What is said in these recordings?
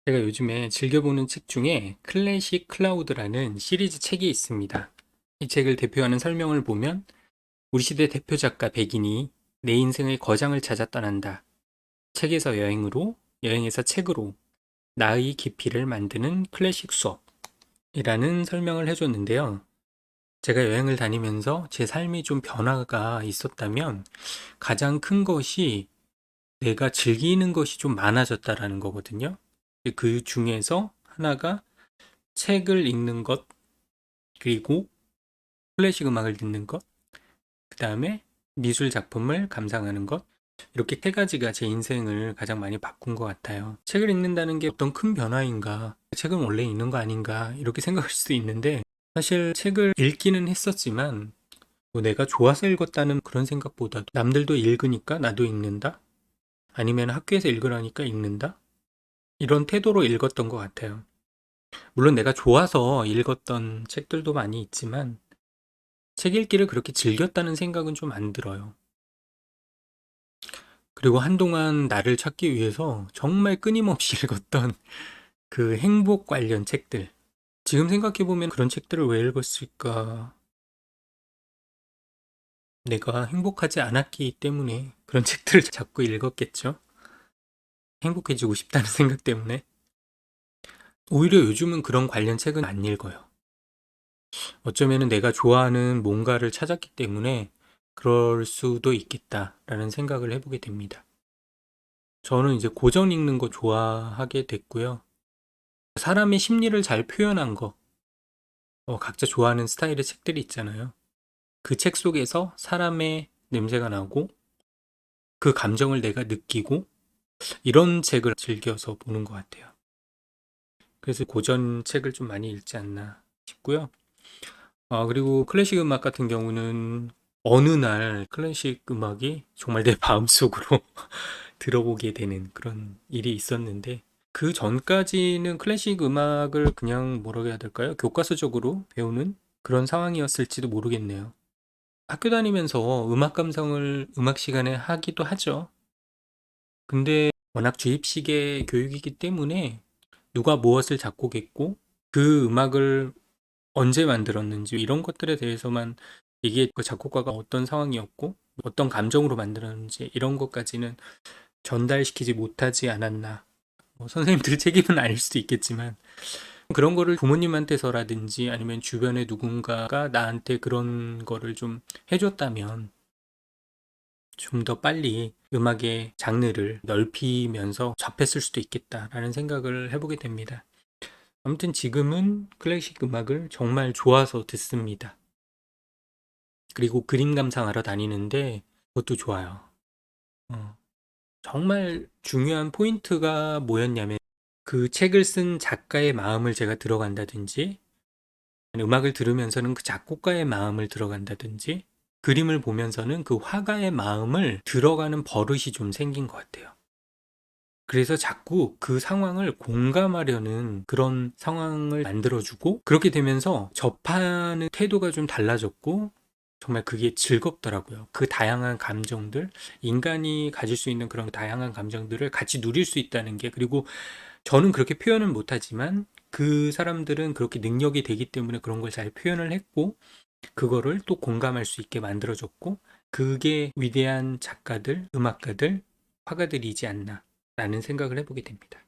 제가 요즘에 즐겨보는 책 중에 클래식 클라우드라는 시리즈 책이 있습니다. 이 책을 대표하는 설명을 보면 우리 시대 대표 작가 백인이 내 인생의 거장을 찾아 떠난다. 책에서 여행으로, 여행에서 책으로 나의 깊이를 만드는 클래식 수업이라는 설명을 해줬는데요. 제가 여행을 다니면서 제 삶이 좀 변화가 있었다면 가장 큰 것이 내가 즐기는 것이 좀 많아졌다라는 거거든요. 그 중에서 하나가 책을 읽는 것, 그리고 클래식 음악을 듣는 것, 그 다음에 미술 작품을 감상하는 것, 이렇게 세 가지가 제 인생을 가장 많이 바꾼 것 같아요. 책을 읽는다는 게 어떤 큰 변화인가, 책은 원래 읽는 거 아닌가, 이렇게 생각할 수도 있는데, 사실 책을 읽기는 했었지만, 뭐 내가 좋아서 읽었다는 그런 생각보다도 남들도 읽으니까 나도 읽는다? 아니면 학교에서 읽으라니까 읽는다? 이런 태도로 읽었던 것 같아요. 물론 내가 좋아서 읽었던 책들도 많이 있지만, 책 읽기를 그렇게 즐겼다는 생각은 좀 안 들어요. 그리고 한동안 나를 찾기 위해서 정말 끊임없이 읽었던 그 행복 관련 책들. 지금 생각해보면 그런 책들을 왜 읽었을까? 내가 행복하지 않았기 때문에 그런 책들을 자꾸 읽었겠죠? 행복해지고 싶다는 생각 때문에. 오히려 요즘은 그런 관련 책은 안 읽어요. 어쩌면 내가 좋아하는 뭔가를 찾았기 때문에 그럴 수도 있겠다라는 생각을 해보게 됩니다. 저는 이제 고전 읽는 거 좋아하게 됐고요. 사람의 심리를 잘 표현한 거, 각자 좋아하는 스타일의 책들이 있잖아요. 그 책 속에서 사람의 냄새가 나고 그 감정을 내가 느끼고 이런 책을 즐겨서 보는 것 같아요. 그래서 고전 책을 좀 많이 읽지 않나 싶고요. 그리고 클래식 음악 같은 경우는 어느 날 클래식 음악이 정말 내 마음속으로 들어보게 되는 그런 일이 있었는데 그 전까지는 클래식 음악을 그냥 뭐라고 해야 될까요? 교과서적으로 배우는 그런 상황이었을지도 모르겠네요. 학교 다니면서 음악 감상을 음악 시간에 하기도 하죠. 근데 워낙 주입식의 교육이기 때문에 누가 무엇을 작곡했고 그 음악을 언제 만들었는지 이런 것들에 대해서만 이게 그 작곡가가 어떤 상황이었고 어떤 감정으로 만들었는지 이런 것까지는 전달시키지 못하지 않았나. 선생님들 책임은 아닐 수도 있겠지만 그런 거를 부모님한테서라든지 아니면 주변에 누군가가 나한테 그런 거를 좀 해줬다면 좀 더 빨리 음악의 장르를 넓히면서 접했을 수도 있겠다라는 생각을 해보게 됩니다. 아무튼 지금은 클래식 음악을 정말 좋아서 듣습니다. 그리고 그림 감상하러 다니는데 그것도 좋아요. 어, 정말 중요한 포인트가 뭐였냐면 그 책을 쓴 작가의 마음을 제가 들어간다든지 음악을 들으면서는 그 작곡가의 마음을 들어간다든지 그림을 보면서는 그 화가의 마음을 들어가는 버릇이 좀 생긴 것 같아요. 그래서 자꾸 그 상황을 공감하려는 그런 상황을 만들어주고 그렇게 되면서 접하는 태도가 좀 달라졌고 정말 그게 즐겁더라고요. 그 다양한 감정들, 인간이 가질 수 있는 그런 다양한 감정들을 같이 누릴 수 있다는 게 그리고 저는 그렇게 표현은 못하지만 그 사람들은 그렇게 능력이 되기 때문에 그런 걸 잘 표현을 했고 그거를 또 공감할 수 있게 만들어줬고 그게 위대한 작가들, 음악가들, 화가들이지 않나 라는 생각을 해보게 됩니다.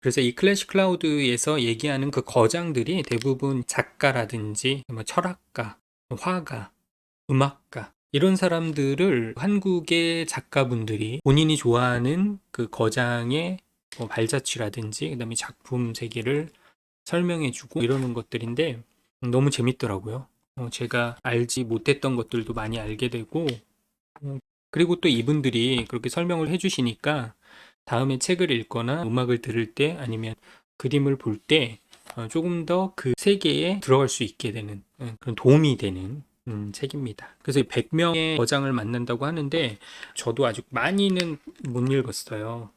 그래서 이 클래식 클라우드에서 얘기하는 그 거장들이 대부분 작가라든지 뭐 철학가, 화가, 음악가 이런 사람들을 한국의 작가분들이 본인이 좋아하는 그 거장의 뭐 발자취라든지 그다음에 작품 세계를 설명해주고 이러는 것들인데 너무 재밌더라고요. 제가 알지 못했던 것들도 많이 알게 되고 그리고 또 이분들이 그렇게 설명을 해주시니까 다음에 책을 읽거나 음악을 들을 때 아니면 그림을 볼 때 조금 더 그 세계에 들어갈 수 있게 되는 그런 도움이 되는 책입니다. 그래서 100명의 거장을 만난다고 하는데 저도 아직 많이는 못 읽었어요.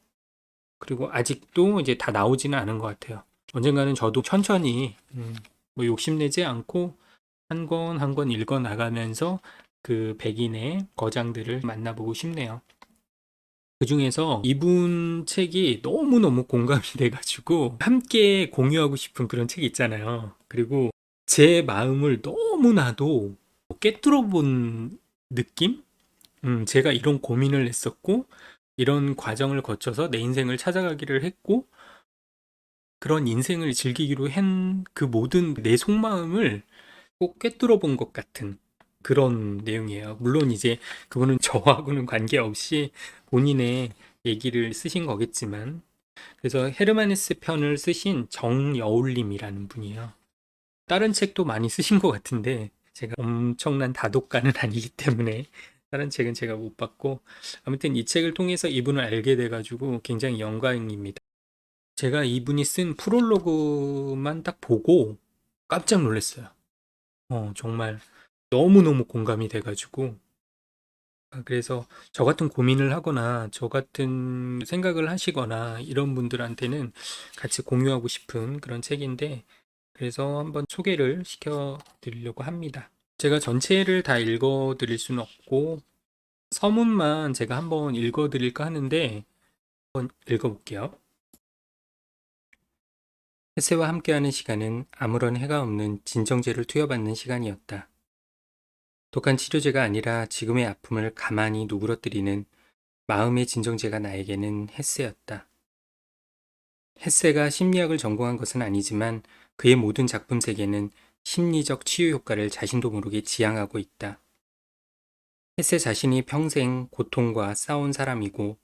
그리고 아직도 이제 다 나오지는 않은 것 같아요. 언젠가는 저도 천천히 뭐 욕심내지 않고 한 권 한 권 읽어 나가면서 그 백인의 거장들을 만나보고 싶네요. 그중에서 이분 책이 너무너무 공감이 돼가지고 함께 공유하고 싶은 그런 책이 있잖아요. 그리고 제 마음을 너무나도 꿰뚫어 본 느낌? 제가 이런 고민을 했었고, 이런 과정을 거쳐서 내 인생을 찾아가기를 했고, 그런 인생을 즐기기로 한 그 모든 내 속마음을 꼭 꿰뚫어 본 것 같은 그런 내용이에요. 물론 이제 그분은 저하고는 관계없이 본인의 얘기를 쓰신 거겠지만, 그래서 헤르만 헤세 편을 쓰신 정여울님이라는 분이에요. 다른 책도 많이 쓰신 것 같은데 제가 엄청난 다독가는 아니기 때문에 다른 책은 제가 못 봤고, 아무튼 이 책을 통해서 이분을 알게 돼가지고 굉장히 영광입니다. 제가 이분이 쓴 프롤로그만 딱 보고 깜짝 놀랐어요. 정말 너무너무 공감이 돼가지고, 그래서 저 같은 고민을 하거나 저 같은 생각을 하시거나 이런 분들한테는 같이 공유하고 싶은 그런 책인데, 그래서 한번 소개를 시켜드리려고 합니다. 제가 전체를 다 읽어드릴 수는 없고 서문만 제가 한번 읽어드릴까 하는데 한번 읽어볼게요. 햇새와 함께하는 시간은 아무런 해가 없는 진정제를 투여받는 시간이었다. 독한 치료제가 아니라 지금의 아픔을 가만히 누그러뜨리는 마음의 진정제가 나에게는 햇새였다. 햇새가 심리학을 전공한 것은 아니지만 그의 모든 작품 세계는 심리적 치유 효과를 자신도 모르게 지향하고 있다. 햇새 자신이 평생 고통과 싸운 사람이고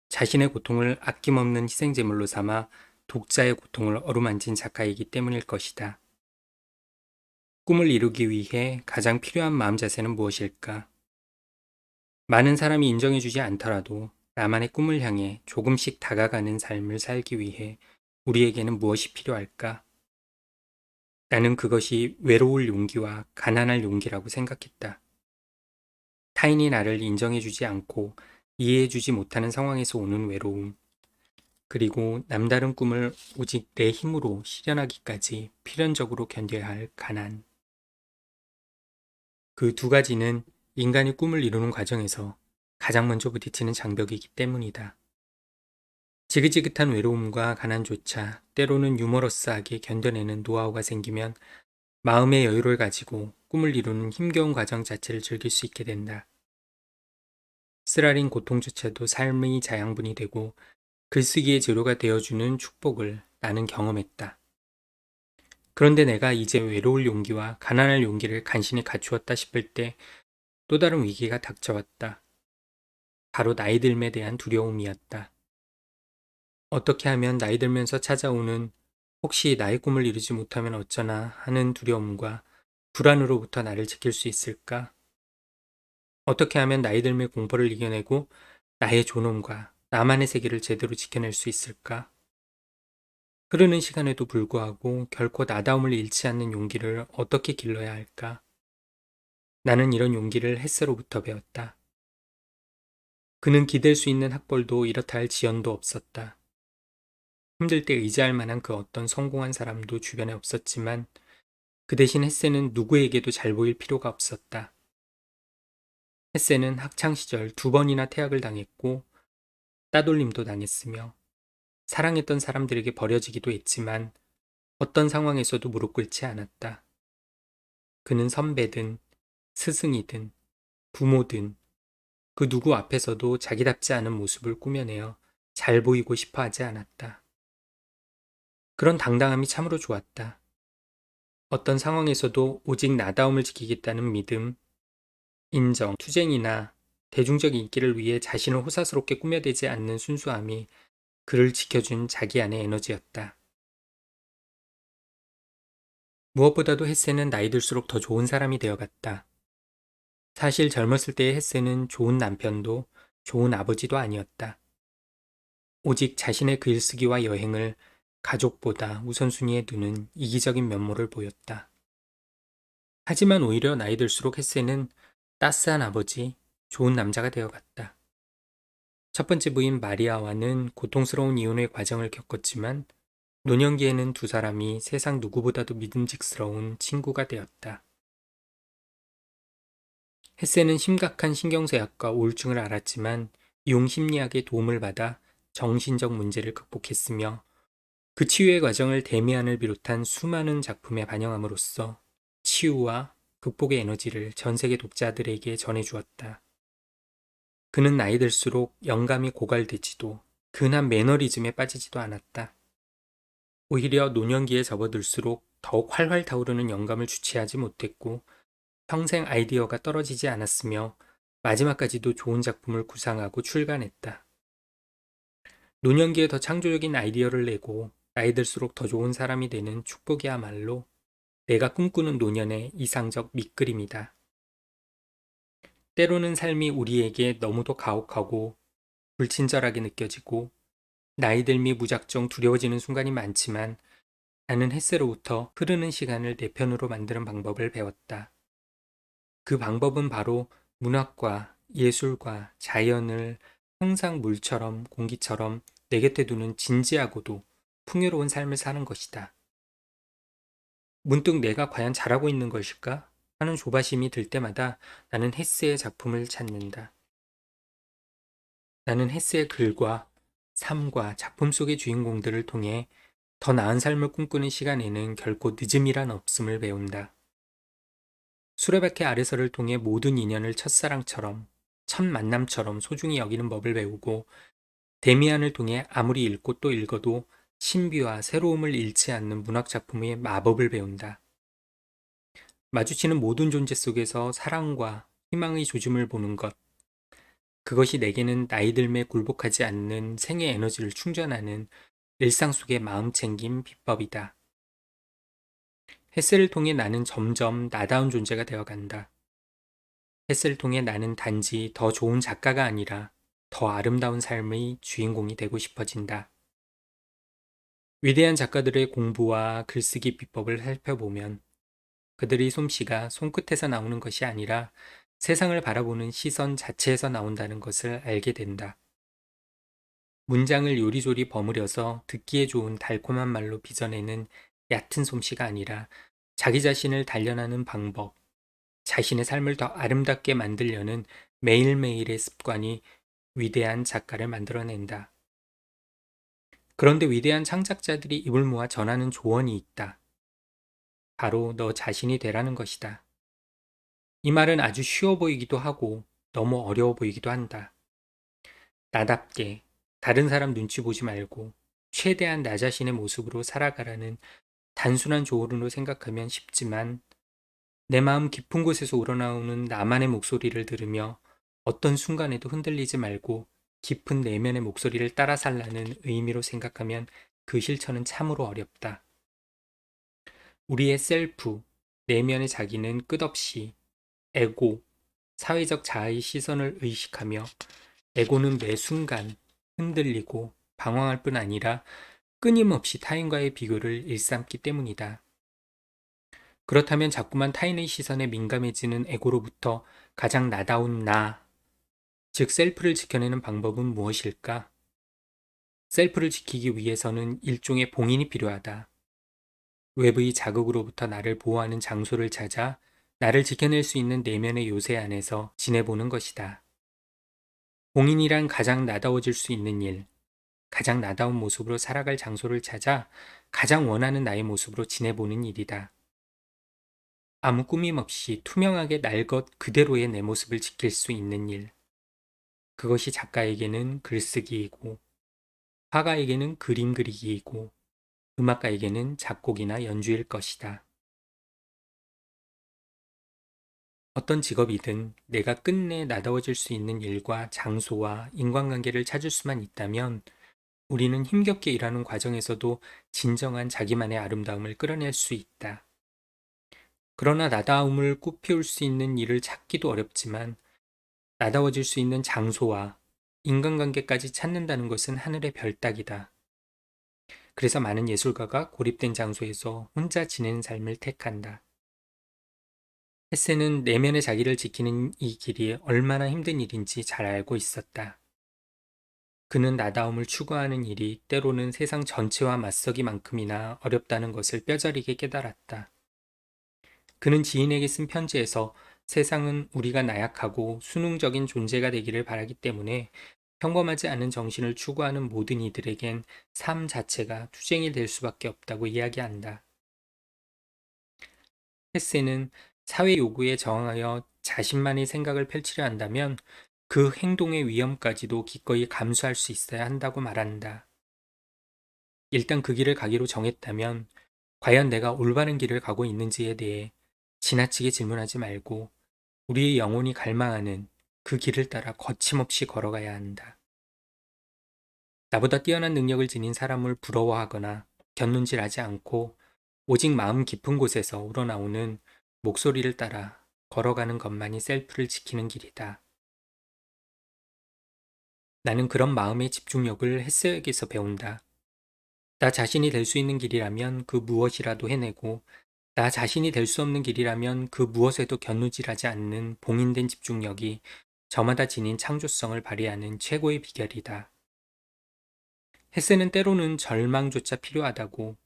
자신의 고통을 아낌없는 희생제물로 삼아 독자의 고통을 어루만진 작가이기 때문일 것이다. 꿈을 이루기 위해 가장 필요한 마음 자세는 무엇일까? 많은 사람이 인정해주지 않더라도 나만의 꿈을 향해 조금씩 다가가는 삶을 살기 위해 우리에게는 무엇이 필요할까? 나는 그것이 외로울 용기와 가난할 용기라고 생각했다. 타인이 나를 인정해주지 않고 이해해주지 못하는 상황에서 오는 외로움, 그리고 남다른 꿈을 오직 내 힘으로 실현하기까지 필연적으로 견뎌야 할 가난. 그 두 가지는 인간이 꿈을 이루는 과정에서 가장 먼저 부딪히는 장벽이기 때문이다. 지긋지긋한 외로움과 가난조차 때로는 유머러스하게 견뎌내는 노하우가 생기면 마음의 여유를 가지고 꿈을 이루는 힘겨운 과정 자체를 즐길 수 있게 된다. 쓰라린 고통조차도 삶의 자양분이 되고 글쓰기의 재료가 되어주는 축복을 나는 경험했다. 그런데 내가 이제 외로울 용기와 가난할 용기를 간신히 갖추었다 싶을 때 또 다른 위기가 닥쳐왔다. 바로 나이 들음에 대한 두려움이었다. 어떻게 하면 나이 들면서 찾아오는 혹시 나의 꿈을 이루지 못하면 어쩌나 하는 두려움과 불안으로부터 나를 지킬 수 있을까? 어떻게 하면 나이 들음의 공포를 이겨내고 나의 존엄과 나만의 세계를 제대로 지켜낼 수 있을까? 흐르는 시간에도 불구하고 결코 나다움을 잃지 않는 용기를 어떻게 길러야 할까? 나는 이런 용기를 햇새로부터 배웠다. 그는 기댈 수 있는 학벌도 이렇다 할 지연도 없었다. 힘들 때 의지할 만한 그 어떤 성공한 사람도 주변에 없었지만 그 대신 햇새는 누구에게도 잘 보일 필요가 없었다. 햇새는 학창시절 2번이나 퇴학을 당했고 따돌림도 당했으며 사랑했던 사람들에게 버려지기도 했지만 어떤 상황에서도 무릎 꿇지 않았다. 그는 선배든 스승이든 부모든 그 누구 앞에서도 자기답지 않은 모습을 꾸며내어 잘 보이고 싶어 하지 않았다. 그런 당당함이 참으로 좋았다. 어떤 상황에서도 오직 나다움을 지키겠다는 믿음, 인정, 투쟁이나 대중적 인기를 위해 자신을 호사스럽게 꾸며대지 않는 순수함이 그를 지켜준 자기 안의 에너지였다. 무엇보다도 햇새는 나이 들수록 더 좋은 사람이 되어갔다. 사실 젊었을 때의 햇새는 좋은 남편도 좋은 아버지도 아니었다. 오직 자신의 글쓰기와 여행을 가족보다 우선순위에 두는 이기적인 면모를 보였다. 하지만 오히려 나이 들수록 햇새는 따스한 아버지, 좋은 남자가 되어갔다. 첫 번째 부인 마리아와는 고통스러운 이혼의 과정을 겪었지만 노년기에는 두 사람이 세상 누구보다도 믿음직스러운 친구가 되었다. 햇새는 심각한 신경쇠약과 우울증을 앓았지만 융심리학의 도움을 받아 정신적 문제를 극복했으며 그 치유의 과정을 데미안을 비롯한 수많은 작품에 반영함으로써 치유와 극복의 에너지를 전 세계 독자들에게 전해주었다. 그는 나이 들수록 영감이 고갈되지도 근한 매너리즘에 빠지지도 않았다. 오히려 노년기에 접어들수록 더욱 활활 타오르는 영감을 주체하지 못했고 평생 아이디어가 떨어지지 않았으며 마지막까지도 좋은 작품을 구상하고 출간했다. 노년기에 더 창조적인 아이디어를 내고 나이 들수록 더 좋은 사람이 되는 축복이야말로 내가 꿈꾸는 노년의 이상적 밑그림이다. 때로는 삶이 우리에게 너무도 가혹하고 불친절하게 느껴지고 나이 들미 무작정 두려워지는 순간이 많지만 나는 햇새로부터 흐르는 시간을 내 편으로 만드는 방법을 배웠다. 그 방법은 바로 문학과 예술과 자연을 항상 물처럼 공기처럼 내 곁에 두는 진지하고도 풍요로운 삶을 사는 것이다. 문득 내가 과연 잘하고 있는 것일까 하는 조바심이 들 때마다 나는 헤세의 작품을 찾는다. 나는 헤세의 글과 삶과 작품 속의 주인공들을 통해 더 나은 삶을 꿈꾸는 시간에는 결코 늦음이란 없음을 배운다. 수레바퀴 아래서를 통해 모든 인연을 첫사랑처럼, 첫 만남처럼 소중히 여기는 법을 배우고 데미안을 통해 아무리 읽고 또 읽어도 신비와 새로움을 잃지 않는 문학작품의 마법을 배운다. 마주치는 모든 존재 속에서 사랑과 희망의 조짐을 보는 것. 그것이 내게는 나이 들매 굴복하지 않는 생의 에너지를 충전하는 일상 속의 마음 챙김 비법이다. 햇새를 통해 나는 점점 나다운 존재가 되어간다. 햇새를 통해 나는 단지 더 좋은 작가가 아니라 더 아름다운 삶의 주인공이 되고 싶어진다. 위대한 작가들의 공부와 글쓰기 비법을 살펴보면 그들의 솜씨가 손끝에서 나오는 것이 아니라 세상을 바라보는 시선 자체에서 나온다는 것을 알게 된다. 문장을 요리조리 버무려서 듣기에 좋은 달콤한 말로 빚어내는 얕은 솜씨가 아니라 자기 자신을 단련하는 방법, 자신의 삶을 더 아름답게 만들려는 매일매일의 습관이 위대한 작가를 만들어낸다. 그런데 위대한 창작자들이 입을 모아 전하는 조언이 있다. 바로 너 자신이 되라는 것이다. 이 말은 아주 쉬워 보이기도 하고 너무 어려워 보이기도 한다. 나답게 다른 사람 눈치 보지 말고 최대한 나 자신의 모습으로 살아가라는 단순한 조언으로 생각하면 쉽지만 내 마음 깊은 곳에서 우러나오는 나만의 목소리를 들으며 어떤 순간에도 흔들리지 말고 깊은 내면의 목소리를 따라 살라는 의미로 생각하면 그 실천은 참으로 어렵다. 우리의 셀프, 내면의 자기는 끝없이 에고, 사회적 자아의 시선을 의식하며 에고는 매 순간 흔들리고 방황할 뿐 아니라 끊임없이 타인과의 비교를 일삼기 때문이다. 그렇다면 자꾸만 타인의 시선에 민감해지는 에고로부터 가장 나다운 나, 즉 셀프를 지켜내는 방법은 무엇일까? 셀프를 지키기 위해서는 일종의 봉인이 필요하다. 외부의 자극으로부터 나를 보호하는 장소를 찾아 나를 지켜낼 수 있는 내면의 요새 안에서 지내보는 것이다. 봉인이란 가장 나다워질 수 있는 일, 가장 나다운 모습으로 살아갈 장소를 찾아 가장 원하는 나의 모습으로 지내보는 일이다. 아무 꾸밈 없이 투명하게 날 것 그대로의 내 모습을 지킬 수 있는 일. 그것이 작가에게는 글쓰기이고, 화가에게는 그림 그리기이고, 음악가에게는 작곡이나 연주일 것이다. 어떤 직업이든 내가 끝내 나다워질 수 있는 일과 장소와 인간관계를 찾을 수만 있다면 우리는 힘겹게 일하는 과정에서도 진정한 자기만의 아름다움을 끌어낼 수 있다. 그러나 나다움을 꽃피울 수 있는 일을 찾기도 어렵지만 나다워질 수 있는 장소와 인간관계까지 찾는다는 것은 하늘의 별 따기다. 그래서 많은 예술가가 고립된 장소에서 혼자 지내는 삶을 택한다. 헤세는 내면의 자기를 지키는 이 길이 얼마나 힘든 일인지 잘 알고 있었다. 그는 나다움을 추구하는 일이 때로는 세상 전체와 맞서기만큼이나 어렵다는 것을 뼈저리게 깨달았다. 그는 지인에게 쓴 편지에서 세상은 우리가 나약하고 수능적인 존재가 되기를 바라기 때문에 평범하지 않은 정신을 추구하는 모든 이들에겐 삶 자체가 투쟁이 될 수밖에 없다고 이야기한다. 헤세는 사회 요구에 저항하여 자신만의 생각을 펼치려 한다면 그 행동의 위험까지도 기꺼이 감수할 수 있어야 한다고 말한다. 일단 그 길을 가기로 정했다면 과연 내가 올바른 길을 가고 있는지에 대해 지나치게 질문하지 말고 우리의 영혼이 갈망하는 그 길을 따라 거침없이 걸어가야 한다. 나보다 뛰어난 능력을 지닌 사람을 부러워하거나 곁눈질하지 않고 오직 마음 깊은 곳에서 우러나오는 목소리를 따라 걸어가는 것만이 셀프를 지키는 길이다. 나는 그런 마음의 집중력을 헤세에게서 배운다. 나 자신이 될 수 있는 길이라면 그 무엇이라도 해내고 나 자신이 될 수 없는 길이라면 그 무엇에도 곁누질하지 않는 봉인된 집중력이 저마다 지닌 창조성을 발휘하는 최고의 비결이다. 헤세는 때로는 절망조차 필요하다고,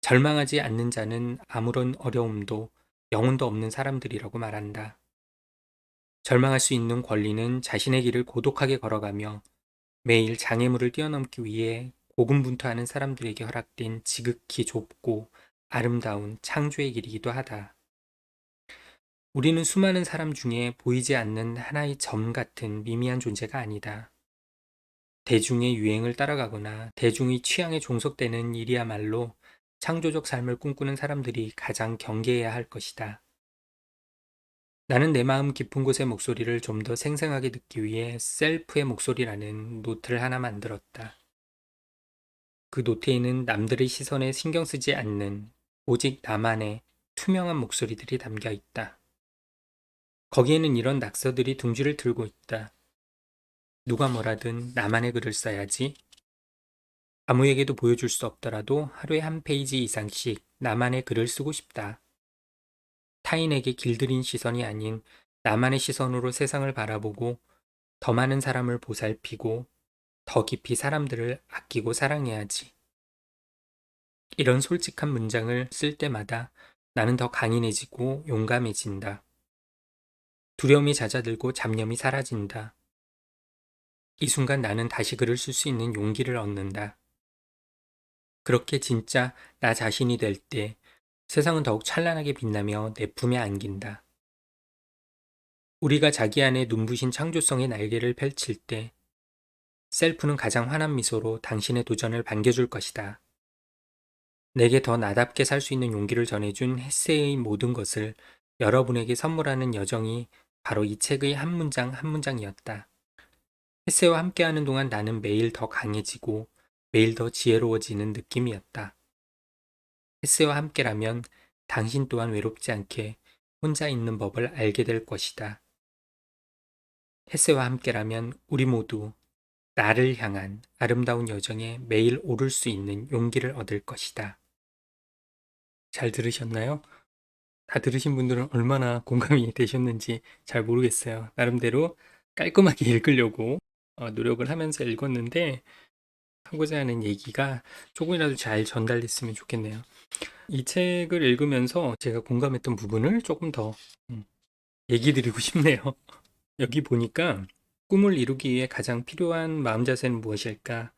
절망하지 않는 자는 아무런 어려움도 영혼도 없는 사람들이라고 말한다. 절망할 수 있는 권리는 자신의 길을 고독하게 걸어가며 매일 장애물을 뛰어넘기 위해 고군분투하는 사람들에게 허락된 지극히 좁고 아름다운 창조의 길이기도 하다. 우리는 수많은 사람 중에 보이지 않는 하나의 점 같은 미미한 존재가 아니다. 대중의 유행을 따라가거나 대중의 취향에 종속되는 일이야말로 창조적 삶을 꿈꾸는 사람들이 가장 경계해야 할 것이다. 나는 내 마음 깊은 곳의 목소리를 좀 더 생생하게 듣기 위해 셀프의 목소리라는 노트를 하나 만들었다. 그 노트에는 남들의 시선에 신경 쓰지 않는 오직 나만의 투명한 목소리들이 담겨 있다. 거기에는 이런 낙서들이 둥지를 들고 있다. 누가 뭐라든 나만의 글을 써야지. 아무에게도 보여줄 수 없더라도 하루에 한 페이지 이상씩 나만의 글을 쓰고 싶다. 타인에게 길들인 시선이 아닌 나만의 시선으로 세상을 바라보고 더 많은 사람을 보살피고 더 깊이 사람들을 아끼고 사랑해야지. 이런 솔직한 문장을 쓸 때마다 나는 더 강인해지고 용감해진다. 두려움이 잦아들고 잡념이 사라진다. 이 순간 나는 다시 글을 쓸 수 있는 용기를 얻는다. 그렇게 진짜 나 자신이 될 때 세상은 더욱 찬란하게 빛나며 내 품에 안긴다. 우리가 자기 안에 눈부신 창조성의 날개를 펼칠 때 셀프는 가장 환한 미소로 당신의 도전을 반겨줄 것이다. 내게 더 나답게 살 수 있는 용기를 전해준 헤세의 모든 것을 여러분에게 선물하는 여정이 바로 이 책의 한 문장 한 문장이었다. 헤세와 함께하는 동안 나는 매일 더 강해지고 매일 더 지혜로워지는 느낌이었다. 헤세와 함께라면 당신 또한 외롭지 않게 혼자 있는 법을 알게 될 것이다. 헤세와 함께라면 우리 모두 나를 향한 아름다운 여정에 매일 오를 수 있는 용기를 얻을 것이다. 잘 들으셨나요? 다 들으신 분들은 얼마나 공감이 되셨는지 잘 모르겠어요. 나름대로 깔끔하게 읽으려고 노력을 하면서 읽었는데 하고자 하는 얘기가 조금이라도 잘 전달됐으면 좋겠네요. 이 책을 읽으면서 제가 공감했던 부분을 조금 더 얘기 드리고 싶네요. 여기 보니까 꿈을 이루기 위해 가장 필요한 마음 자세는 무엇일까?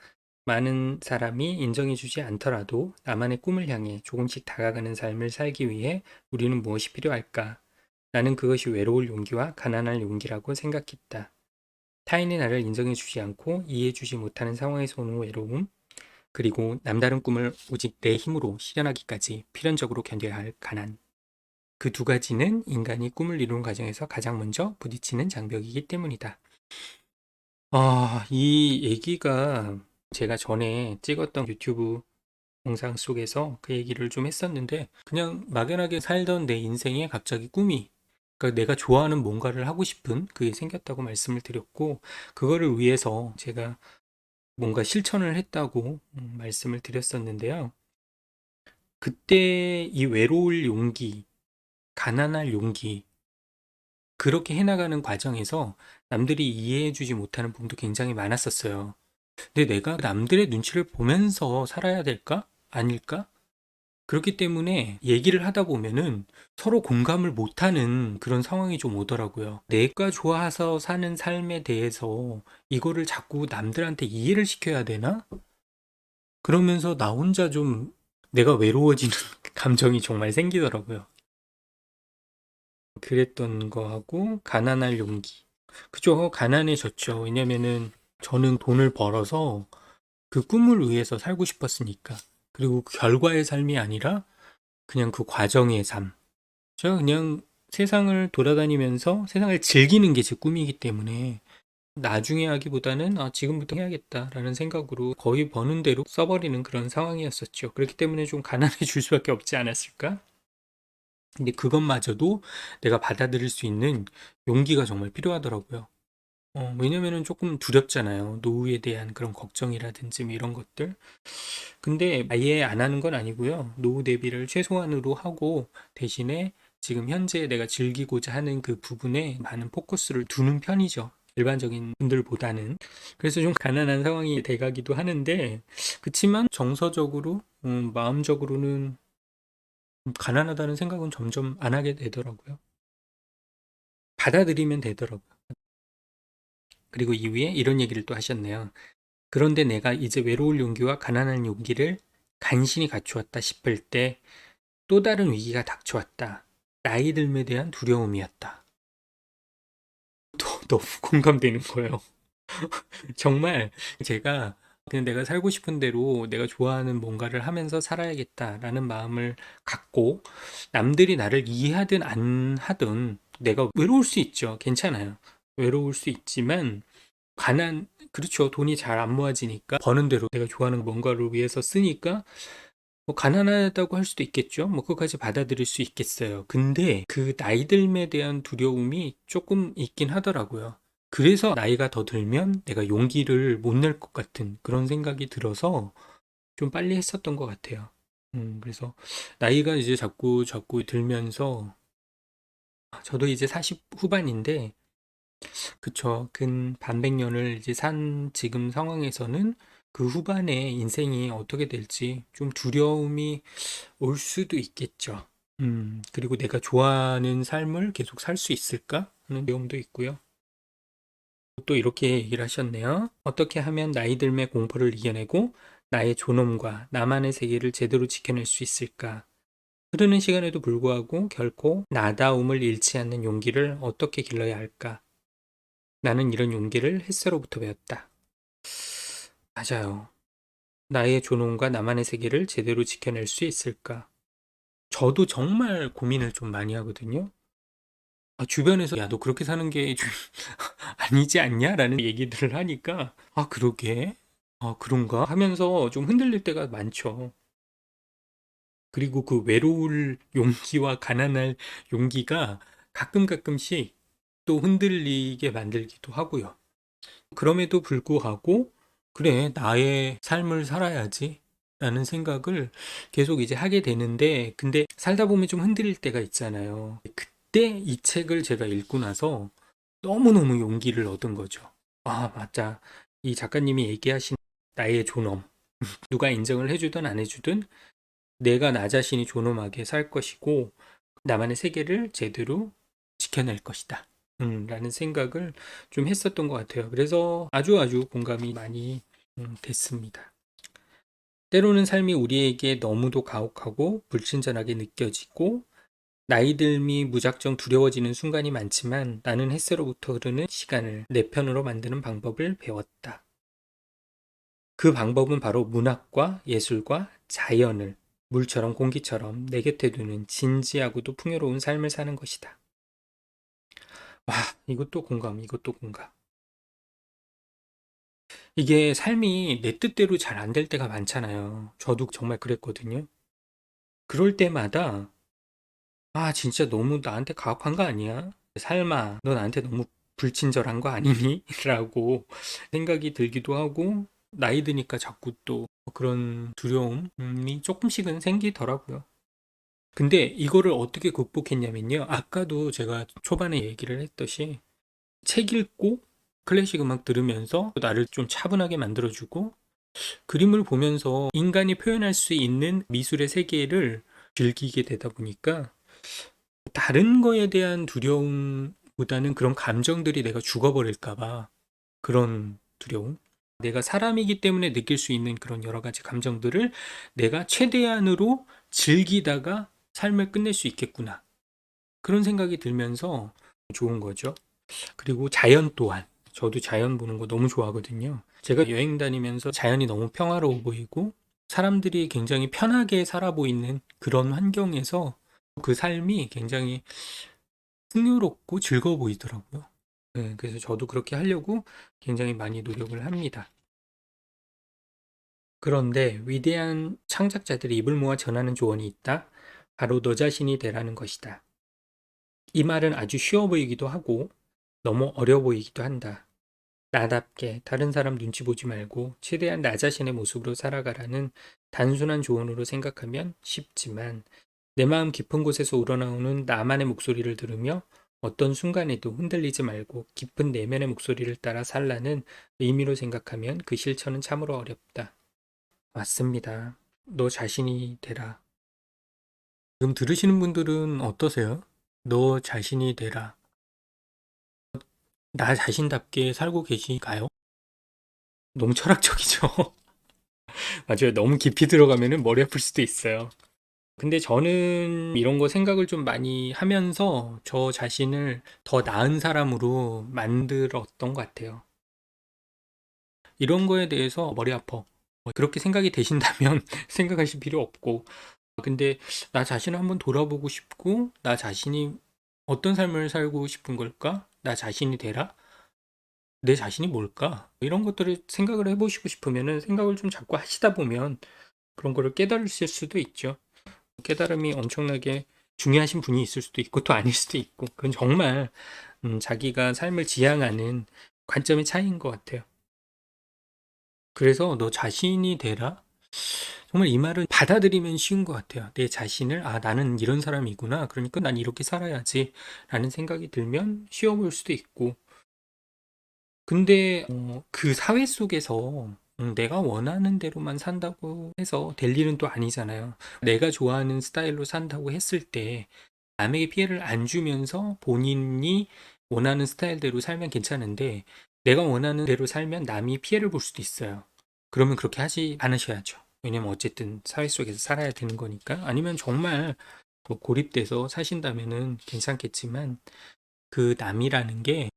많은 사람이 인정해주지 않더라도 나만의 꿈을 향해 조금씩 다가가는 삶을 살기 위해 우리는 무엇이 필요할까? 나는 그것이 외로울 용기와 가난할 용기라고 생각했다. 타인이 나를 인정해주지 않고 이해해주지 못하는 상황에서 오는 외로움, 그리고 남다른 꿈을 오직 내 힘으로 실현하기까지 필연적으로 견뎌야 할 가난. 그 두 가지는 인간이 꿈을 이루는 과정에서 가장 먼저 부딪히는 장벽이기 때문이다. 이 얘기가 제가 전에 찍었던 유튜브 영상 속에서 그 얘기를 좀 했었는데 그냥 막연하게 살던 내 인생에 갑자기 꿈이 그러니까 내가 좋아하는 뭔가를 하고 싶은 그게 생겼다고 말씀을 드렸고 그거를 위해서 제가 뭔가 실천을 했다고 말씀을 드렸었는데요. 그때 이 외로울 용기, 가난할 용기 그렇게 해나가는 과정에서 남들이 이해해주지 못하는 부분도 굉장히 많았었어요. 근데 내가 남들의 눈치를 보면서 살아야 될까? 아닐까? 그렇기 때문에 얘기를 하다 보면은 서로 공감을 못하는 그런 상황이 좀 오더라고요. 내가 좋아서 사는 삶에 대해서 이거를 자꾸 남들한테 이해를 시켜야 되나? 그러면서 나 혼자 좀 내가 외로워지는 감정이 정말 생기더라고요. 그랬던 거하고 가난할 용기. 그죠? 가난해졌죠. 왜냐면은 저는 돈을 벌어서 그 꿈을 위해서 살고 싶었으니까. 그리고 그 결과의 삶이 아니라 그냥 그 과정의 삶. 제가 그냥 세상을 돌아다니면서 세상을 즐기는 게 제 꿈이기 때문에 나중에 하기보다는 지금부터 해야겠다라는 생각으로 거의 버는 대로 써버리는 그런 상황이었었죠. 그렇기 때문에 좀 가난해질 수밖에 없지 않았을까? 근데 그것마저도 내가 받아들일 수 있는 용기가 정말 필요하더라고요. 왜냐면은 조금 두렵잖아요. 노후에 대한 그런 걱정이라든지 뭐 이런 것들. 근데 아예 안 하는 건 아니고요. 노후 대비를 최소한으로 하고 대신에 지금 현재 내가 즐기고자 하는 그 부분에 많은 포커스를 두는 편이죠. 일반적인 분들보다는. 그래서 좀 가난한 상황이 돼가기도 하는데, 그치만 정서적으로, 마음적으로는 가난하다는 생각은 점점 안 하게 되더라고요. 받아들이면 되더라고요. 그리고 이후에 이런 얘기를 또 하셨네요. 그런데 내가 이제 외로울 용기와 가난한 용기를 간신히 갖추었다 싶을 때 또 다른 위기가 닥쳐왔다. 나이 들음에 대한 두려움이었다. 또 너무 공감되는 거예요. 정말 제가 그냥 내가 살고 싶은 대로 내가 좋아하는 뭔가를 하면서 살아야겠다라는 마음을 갖고 남들이 나를 이해하든 안 하든 내가 외로울 수 있죠. 괜찮아요. 외로울 수 있지만 그렇죠. 돈이 잘 안 모아지니까 버는 대로 내가 좋아하는 뭔가를 위해서 쓰니까 뭐 가난하다고 할 수도 있겠죠. 뭐 그것까지 받아들일 수 있겠어요. 근데 그 나이 듦에 대한 두려움이 조금 있긴 하더라고요. 그래서 나이가 더 들면 내가 용기를 못 낼 것 같은 그런 생각이 들어서 좀 빨리 했었던 것 같아요. 그래서 나이가 이제 자꾸 들면서 저도 이제 40 후반인데 그쵸. 근 반백년을 이제 산 지금 상황에서는 그 후반에 인생이 어떻게 될지 좀 두려움이 올 수도 있겠죠. 그리고 내가 좋아하는 삶을 계속 살 수 있을까? 하는 두려움도 있고요. 또 이렇게 얘기를 하셨네요. 어떻게 하면 나이 들매 공포를 이겨내고 나의 존엄과 나만의 세계를 제대로 지켜낼 수 있을까? 흐르는 시간에도 불구하고 결코 나다움을 잃지 않는 용기를 어떻게 길러야 할까? 나는 이런 용기를 햇새로부터 배웠다. 맞아요. 나의 존엄과 나만의 세계를 제대로 지켜낼 수 있을까? 저도 정말 고민을 좀 많이 하거든요. 주변에서 야, 너 그렇게 사는 게 좀 아니지 않냐? 라는 얘기들을 하니까 그러게. 그런가? 하면서 좀 흔들릴 때가 많죠. 그리고 그 외로울 용기와 가난할 용기가 가끔씩 또 흔들리게 만들기도 하고요. 그럼에도 불구하고 그래, 나의 삶을 살아야지 라는 생각을 계속 이제 하게 되는데 근데 살다 보면 좀 흔들릴 때가 있잖아요. 그때 이 책을 제가 읽고 나서 너무너무 용기를 얻은 거죠. 맞아. 이 작가님이 얘기하신 나의 존엄. 누가 인정을 해주든 안 해주든 내가 나 자신이 존엄하게 살 것이고 나만의 세계를 제대로 지켜낼 것이다. 라는 생각을 좀 했었던 것 같아요. 그래서 아주 공감이 많이 됐습니다. 때로는 삶이 우리에게 너무도 가혹하고 불친절하게 느껴지고 나이 들미 무작정 두려워지는 순간이 많지만 나는 햇새로부터 흐르는 시간을 내 편으로 만드는 방법을 배웠다. 그 방법은 바로 문학과 예술과 자연을 물처럼 공기처럼 내 곁에 두는 진지하고도 풍요로운 삶을 사는 것이다. 와, 이것도 공감, 이것도 공감. 이게 삶이 내 뜻대로 잘 안 될 때가 많잖아요. 저도 정말 그랬거든요. 그럴 때마다 진짜 너무 나한테 가혹한 거 아니야? 삶아, 너 나한테 너무 불친절한 거 아니니? 라고 생각이 들기도 하고 나이 드니까 자꾸 또 그런 두려움이 조금씩은 생기더라고요. 근데 이거를 어떻게 극복했냐면요. 아까도 제가 초반에 얘기를 했듯이 책 읽고 클래식 음악 들으면서 나를 좀 차분하게 만들어주고 그림을 보면서 인간이 표현할 수 있는 미술의 세계를 즐기게 되다 보니까 다른 거에 대한 두려움보다는 그런 감정들이 내가 죽어버릴까 봐 그런 두려움. 내가 사람이기 때문에 느낄 수 있는 그런 여러 가지 감정들을 내가 최대한으로 즐기다가 삶을 끝낼 수 있겠구나. 그런 생각이 들면서 좋은 거죠. 그리고 자연 또한 저도 자연 보는 거 너무 좋아하거든요. 제가 여행 다니면서 자연이 너무 평화로워 보이고 사람들이 굉장히 편하게 살아 보이는 그런 환경에서 그 삶이 굉장히 풍요롭고 즐거워 보이더라고요. 네, 그래서 저도 그렇게 하려고 굉장히 많이 노력을 합니다. 그런데 위대한 창작자들이 입을 모아 전하는 조언이 있다. 바로 너 자신이 되라는 것이다. 이 말은 아주 쉬워 보이기도 하고 너무 어려 보이기도 한다. 나답게 다른 사람 눈치 보지 말고 최대한 나 자신의 모습으로 살아가라는 단순한 조언으로 생각하면 쉽지만 내 마음 깊은 곳에서 우러나오는 나만의 목소리를 들으며 어떤 순간에도 흔들리지 말고 깊은 내면의 목소리를 따라 살라는 의미로 생각하면 그 실천은 참으로 어렵다. 맞습니다. 너 자신이 되라. 지금 들으시는 분들은 어떠세요? 너 자신이 되라. 나 자신답게 살고 계신가요? 너무 철학적이죠? 맞아요. 너무 깊이 들어가면 머리 아플 수도 있어요. 근데 저는 이런 거 생각을 좀 많이 하면서 저 자신을 더 나은 사람으로 만들었던 것 같아요. 이런 거에 대해서 머리 아파. 그렇게 생각이 되신다면 생각하실 필요 없고. 근데 나 자신을 한번 돌아보고 싶고, 나 자신이 어떤 삶을 살고 싶은 걸까? 나 자신이 되라? 내 자신이 뭘까? 이런 것들을 생각을 해보시고 싶으면은 생각을 좀 자꾸 하시다 보면 그런 거를 깨달으실 수도 있죠. 깨달음이 엄청나게 중요하신 분이 있을 수도 있고 또 아닐 수도 있고 그건 정말 자기가 삶을 지향하는 관점의 차이인 것 같아요. 그래서 너 자신이 되라? 정말 이 말은 받아들이면 쉬운 것 같아요. 내 자신을 나는 이런 사람이구나. 그러니까 난 이렇게 살아야지 라는 생각이 들면 쉬워 보일 수도 있고 근데 그 사회 속에서 내가 원하는 대로만 산다고 해서 될 일은 또 아니잖아요. 내가 좋아하는 스타일로 산다고 했을 때 남에게 피해를 안 주면서 본인이 원하는 스타일대로 살면 괜찮은데 내가 원하는 대로 살면 남이 피해를 볼 수도 있어요. 그러면 그렇게 하지 않으셔야죠. 왜냐면 어쨌든 사회 속에서 살아야 되는 거니까. 아니면 정말 뭐 고립돼서 사신다면은 괜찮겠지만 그 남이라는 게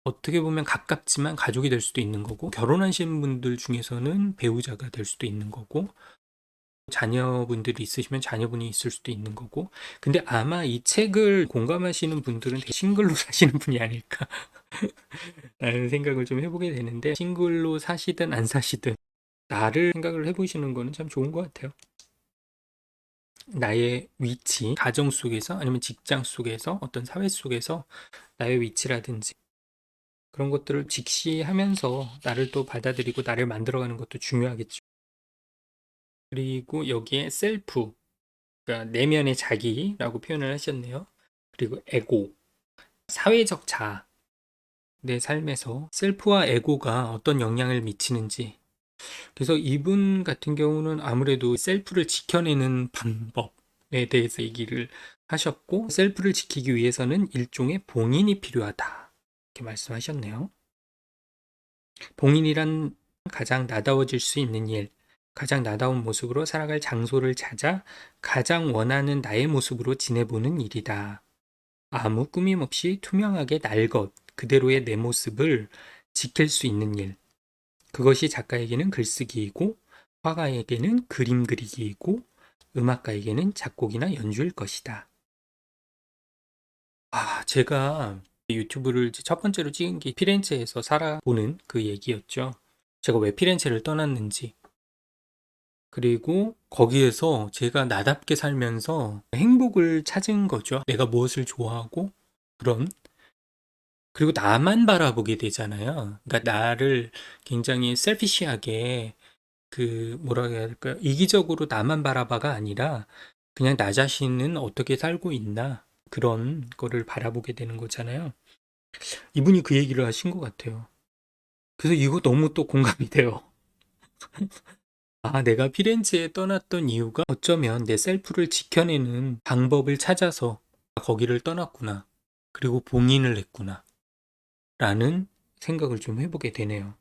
어떻게 보면 가깝지만 가족이 될 수도 있는 거고 결혼하신 분들 중에서는 배우자가 될 수도 있는 거고 자녀분들이 있으시면 자녀분이 있을 수도 있는 거고 근데 아마 이 책을 공감하시는 분들은 싱글로 사시는 분이 아닐까 라는 생각을 좀 해보게 되는데 싱글로 사시든 안 사시든 나를 생각을 해보시는 거는 참 좋은 것 같아요. 나의 위치, 가정 속에서 아니면 직장 속에서 어떤 사회 속에서 나의 위치라든지 그런 것들을 직시하면서 나를 또 받아들이고 나를 만들어가는 것도 중요하겠죠. 그리고 여기에 셀프, 그러니까 내면의 자기라고 표현을 하셨네요. 그리고 에고, 사회적 자아, 내 삶에서 셀프와 에고가 어떤 영향을 미치는지. 그래서 이분 같은 경우는 아무래도 셀프를 지켜내는 방법에 대해서 얘기를 하셨고, 셀프를 지키기 위해서는 일종의 봉인이 필요하다. 이렇게 말씀하셨네요. 봉인이란 가장 나다워질 수 있는 일, 가장 나다운 모습으로 살아갈 장소를 찾아 가장 원하는 나의 모습으로 지내보는 일이다. 아무 꾸밈 없이 투명하게 날 것, 그대로의 내 모습을 지킬 수 있는 일. 그것이 작가에게는 글쓰기이고, 화가에게는 그림 그리기이고, 음악가에게는 작곡이나 연주일 것이다. 제가 유튜브를 첫 번째로 찍은 게 피렌체에서 살아보는 그 얘기였죠. 제가 왜 피렌체를 떠났는지. 그리고 거기에서 제가 나답게 살면서 행복을 찾은 거죠. 내가 무엇을 좋아하고 그런. 그리고 나만 바라보게 되잖아요. 그러니까 나를 굉장히 셀피시하게 뭐라 해야 될까요? 이기적으로 나만 바라봐가 아니라 그냥 나 자신은 어떻게 살고 있나 그런 거를 바라보게 되는 거잖아요. 이분이 그 얘기를 하신 것 같아요. 그래서 이거 너무 또 공감이 돼요. 아, 내가 피렌체에 떠났던 이유가 어쩌면 내 셀프를 지켜내는 방법을 찾아서 거기를 떠났구나. 그리고 봉인을 했구나. 라는 생각을 좀 해보게 되네요.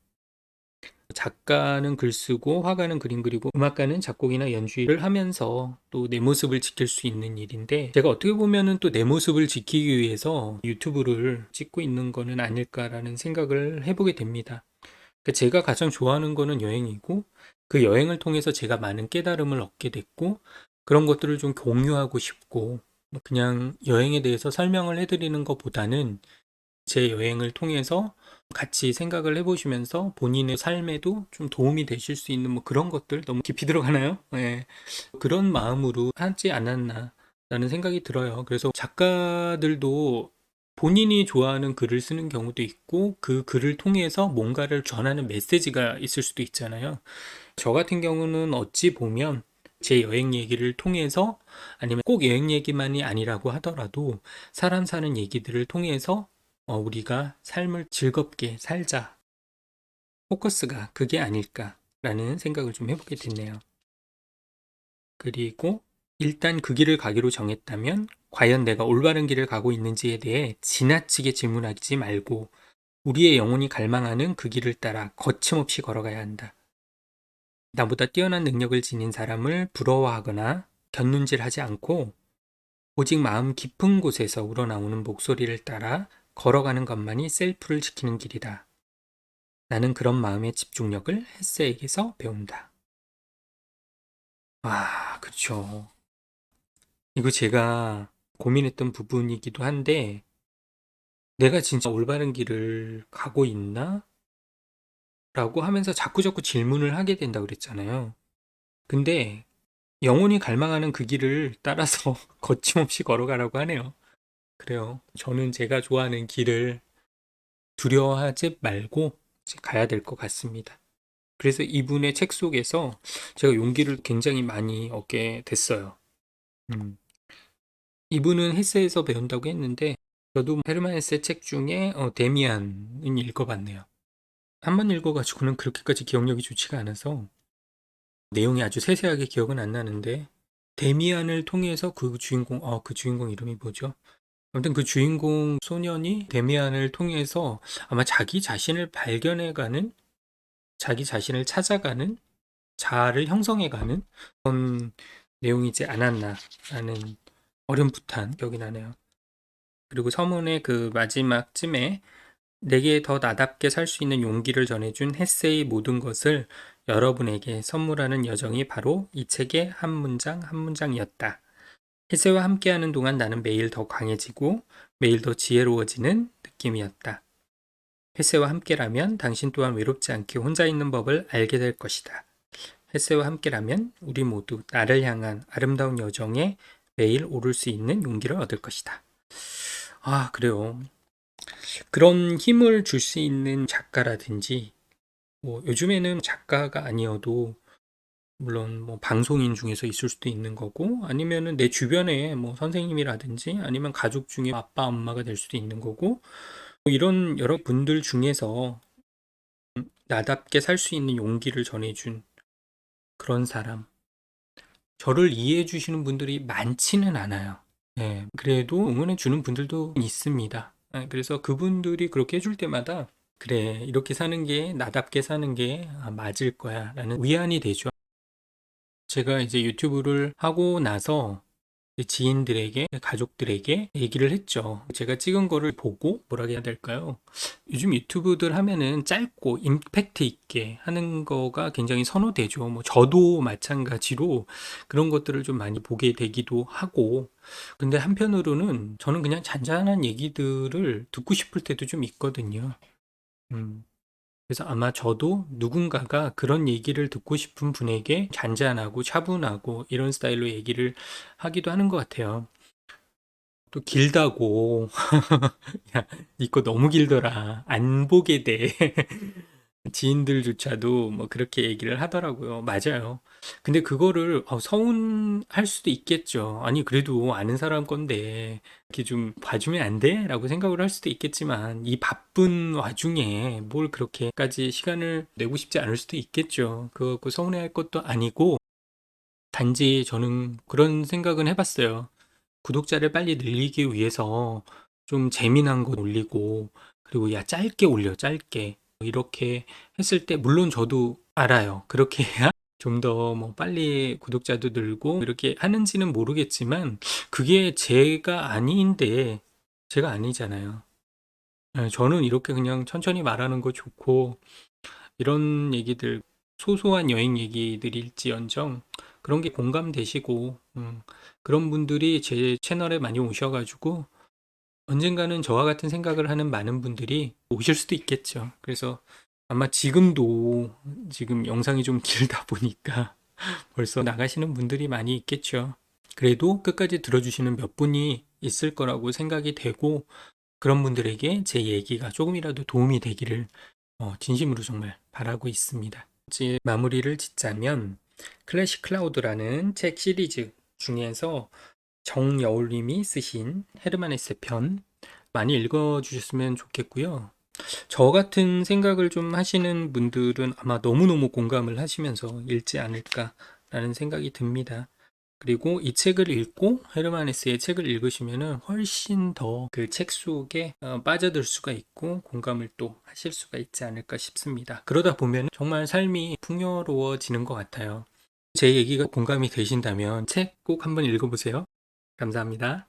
작가는 글 쓰고 화가는 그림 그리고 음악가는 작곡이나 연주를 하면서 또 내 모습을 지킬 수 있는 일인데, 제가 어떻게 보면은 또 내 모습을 지키기 위해서 유튜브를 찍고 있는 거는 아닐까라는 생각을 해보게 됩니다. 제가 가장 좋아하는 거는 여행이고, 그 여행을 통해서 제가 많은 깨달음을 얻게 됐고, 그런 것들을 좀 공유하고 싶고, 그냥 여행에 대해서 설명을 해드리는 것보다는 제 여행을 통해서 같이 생각을 해보시면서 본인의 삶에도 좀 도움이 되실 수 있는 뭐 그런 것들, 너무 깊이 들어가나요? 네. 그런 마음으로 하지 않았나라는 생각이 들어요. 그래서 작가들도 본인이 좋아하는 글을 쓰는 경우도 있고, 그 글을 통해서 뭔가를 전하는 메시지가 있을 수도 있잖아요. 저 같은 경우는 어찌 보면 제 여행 얘기를 통해서, 아니면 꼭 여행 얘기만이 아니라고 하더라도 사람 사는 얘기들을 통해서 우리가 삶을 즐겁게 살자. 포커스가 그게 아닐까라는 생각을 좀 해보게 됐네요. 그리고 일단 그 길을 가기로 정했다면 과연 내가 올바른 길을 가고 있는지에 대해 지나치게 질문하지 말고 우리의 영혼이 갈망하는 그 길을 따라 거침없이 걸어가야 한다. 나보다 뛰어난 능력을 지닌 사람을 부러워하거나 곁눈질하지 않고 오직 마음 깊은 곳에서 우러나오는 목소리를 따라 걸어가는 것만이 셀프를 지키는 길이다. 나는 그런 마음의 집중력을 햇세에게서 배운다. 아, 그렇죠. 이거 제가 고민했던 부분이기도 한데, 내가 진짜 올바른 길을 가고 있나? 라고 하면서 자꾸자꾸 질문을 하게 된다고 그랬잖아요. 근데 영혼이 갈망하는 그 길을 따라서 거침없이 걸어가라고 하네요. 그래요. 저는 제가 좋아하는 길을 두려워하지 말고 이제 가야 될 것 같습니다. 그래서 이분의 책 속에서 제가 용기를 굉장히 많이 얻게 됐어요. 음. 이분은 헤세에서 배운다고 했는데, 저도 헤르만 헤세 책 중에 데미안은 읽어봤네요. 한 번 읽어가지고는 그렇게까지 기억력이 좋지가 않아서 내용이 아주 세세하게 기억은 안 나는데, 데미안을 통해서 그 주인공 이름이 뭐죠? 아무튼 그 주인공 소년이 데미안을 통해서 아마 자기 자신을 발견해가는, 자기 자신을 찾아가는, 자아를 형성해가는 그런 내용이지 않았나라는 어렴풋한 기억이 나네요. 그리고 서문의 그 마지막쯤에 내게 더 나답게 살 수 있는 용기를 전해준 헤세의 모든 것을 여러분에게 선물하는 여정이 바로 이 책의 한 문장 한 문장이었다. 헤세와 함께하는 동안 나는 매일 더 강해지고 매일 더 지혜로워지는 느낌이었다. 헤세와 함께라면 당신 또한 외롭지 않게 혼자 있는 법을 알게 될 것이다. 헤세와 함께라면 우리 모두 나를 향한 아름다운 여정에 매일 오를 수 있는 용기를 얻을 것이다. 아, 그래요. 그런 힘을 줄 수 있는 작가라든지, 뭐 요즘에는 작가가 아니어도 물론 뭐 방송인 중에서 있을 수도 있는 거고, 아니면은 내 주변에 뭐 선생님이라든지 아니면 가족 중에 아빠 엄마가 될 수도 있는 거고, 뭐 이런 여러 분들 중에서 나답게 살 수 있는 용기를 전해준 그런 사람, 저를 이해해 주시는 분들이 많지는 않아요. 네, 그래도 응원해 주는 분들도 있습니다. 그래서 그분들이 그렇게 해줄 때마다 그래, 이렇게 사는 게 나답게 사는 게 맞을 거야 라는 위안이 되죠. 제가 이제 유튜브를 하고 나서 지인들에게, 가족들에게 얘기를 했죠. 제가 찍은 거를 보고 뭐라 해야 될까요? 요즘 유튜브들 하면은 짧고 임팩트 있게 하는 거가 굉장히 선호되죠. 뭐 저도 마찬가지로 그런 것들을 좀 많이 보게 되기도 하고, 근데 한편으로는 저는 그냥 잔잔한 얘기들을 듣고 싶을 때도 좀 있거든요. 음. 그래서 아마 저도 누군가가 그런 얘기를 듣고 싶은 분에게 잔잔하고 차분하고 이런 스타일로 얘기를 하기도 하는 것 같아요. 또 길다고. 야, 이거 너무 길더라. 안 보게 돼. 지인들조차도 뭐 그렇게 얘기를 하더라고요. 맞아요. 근데 그거를 서운할 수도 있겠죠. 아니 그래도 아는 사람 건데 이렇게 좀 봐주면 안 돼? 라고 생각을 할 수도 있겠지만 이 바쁜 와중에 뭘 그렇게까지 시간을 내고 싶지 않을 수도 있겠죠. 그거 갖고 서운해할 것도 아니고 단지 저는 그런 생각은 해봤어요. 구독자를 빨리 늘리기 위해서 좀 재미난 거 올리고 그리고 야 짧게 올려 짧게 이렇게 했을 때 물론 저도 알아요. 그렇게 해야 좀 더 뭐 빨리 구독자도 늘고 이렇게 하는지는 모르겠지만 그게 제가 아닌데 제가 아니잖아요. 예, 저는 이렇게 그냥 천천히 말하는 거 좋고 이런 얘기들 소소한 여행 얘기들일지언정 그런 게 공감되시고 그런 분들이 제 채널에 많이 오셔가지고 언젠가는 저와 같은 생각을 하는 많은 분들이 오실 수도 있겠죠. 그래서 아마 지금도 지금 영상이 좀 길다 보니까 벌써 나가시는 분들이 많이 있겠죠. 그래도 끝까지 들어주시는 몇 분이 있을 거라고 생각이 되고 그런 분들에게 제 얘기가 조금이라도 도움이 되기를 진심으로 정말 바라고 있습니다. 이제 마무리를 짓자면 클래식 클라우드라는 책 시리즈 중에서 정여울님이 쓰신 헤르만 헤세 편 많이 읽어주셨으면 좋겠고요. 저 같은 생각을 좀 하시는 분들은 아마 너무너무 공감을 하시면서 읽지 않을까라는 생각이 듭니다. 그리고 이 책을 읽고 헤르만 헤세의 책을 읽으시면은 훨씬 더 그 책 속에 빠져들 수가 있고 공감을 또 하실 수가 있지 않을까 싶습니다. 그러다 보면 정말 삶이 풍요로워지는 것 같아요. 제 얘기가 공감이 되신다면 책 꼭 한번 읽어보세요. 감사합니다.